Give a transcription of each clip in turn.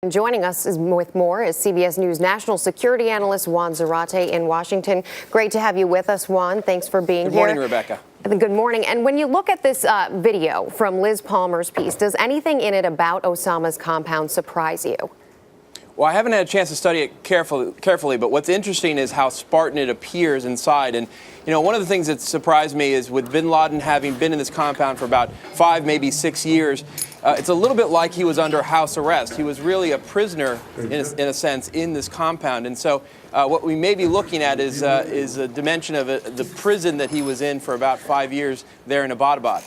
Joining us with more is CBS News national security analyst Juan Zarate in Washington. Great to have you with us, Juan. Thanks for being here. Good morning, Rebecca. Good morning. And when you look at this video from Liz Palmer's piece, does anything in it about Osama's compound surprise you? Well, I haven't had a chance to study it carefully, but what's interesting is how Spartan it appears inside. And, you know, one of the things that surprised me is with bin Laden having been in this compound for about 5, maybe 6 years, it's a little bit like he was under house arrest. He was really a prisoner, in a sense, in this compound. And so what we may be looking at is a dimension of the prison that he was in for about 5 years there in Abbottabad.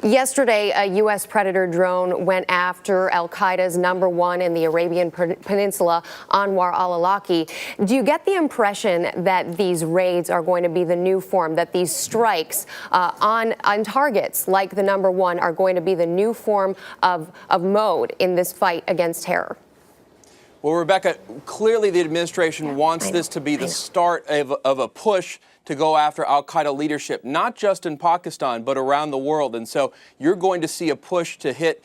Yesterday, a U.S. Predator drone went after al-Qaeda's #1 in the Arabian Peninsula, Anwar al-Awlaki. Do you get the impression that these raids are going to be the new form, that these strikes on targets like the #1 are going to be the new form of mode in this fight against terror? Well, Rebecca, clearly the administration wants this to be the start of a push to go after al-Qaeda leadership, not just in Pakistan, but around the world. And so you're going to see a push to hit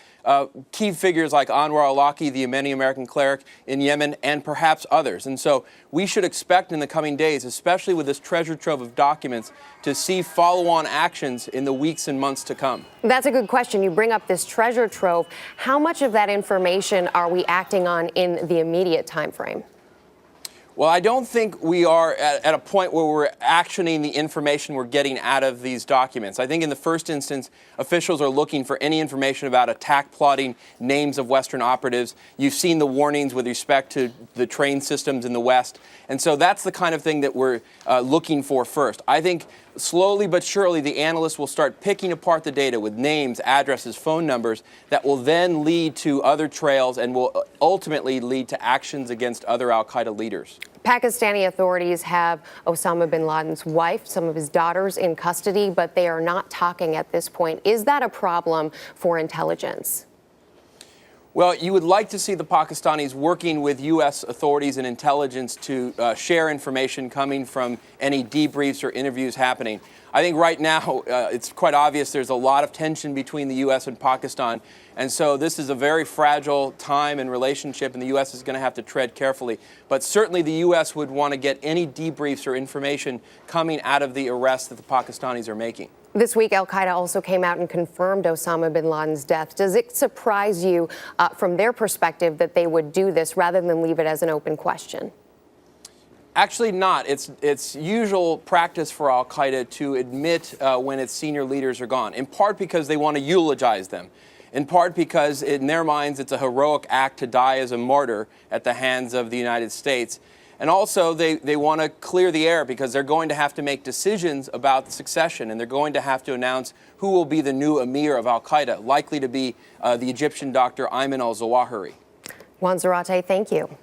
key figures like Anwar al-Awlaki, the Yemeni-American cleric in Yemen, and perhaps others. And so we should expect in the coming days, especially with this treasure trove of documents, to see follow-on actions in the weeks and months to come. That's a good question. You bring up this treasure trove. How much of that information are we acting on in the immediate time frame? Well, I don't think we are at a point where we're actioning the information we're getting out of these documents. I think in the first instance, officials are looking for any information about attack plotting, names of Western operatives. You've seen the warnings with respect to the train systems in the West. And so that's the kind of thing that we're looking for first. I think slowly but surely the analysts will start picking apart the data with names, addresses, phone numbers that will then lead to other trails and will ultimately lead to actions against other al-Qaeda leaders. Pakistani authorities have Osama bin Laden's wife, some of his daughters in custody, but they are not talking at this point. Is that a problem for intelligence? Well, you would like to see the Pakistanis working with U.S. authorities and intelligence to share information coming from any debriefs or interviews happening. I think right now it's quite obvious there's a lot of tension between the U.S. and Pakistan. And so this is a very fragile time and relationship, and the U.S. is going to have to tread carefully. But certainly the U.S. would want to get any debriefs or information coming out of the arrests that the Pakistanis are making. This week, al-Qaeda also came out and confirmed Osama bin Laden's death. Does it surprise you from their perspective that they would do this rather than leave it as an open question? Actually not. It's usual practice for al-Qaeda to admit when its senior leaders are gone, in part because they want to eulogize them, in part because in their minds it's a heroic act to die as a martyr at the hands of the United States. And also they want to clear the air because they're going to have to make decisions about the succession, and they're going to have to announce who will be the new emir of al-Qaeda, likely to be the Egyptian doctor Ayman al-Zawahiri. Juan Zarate, thank you.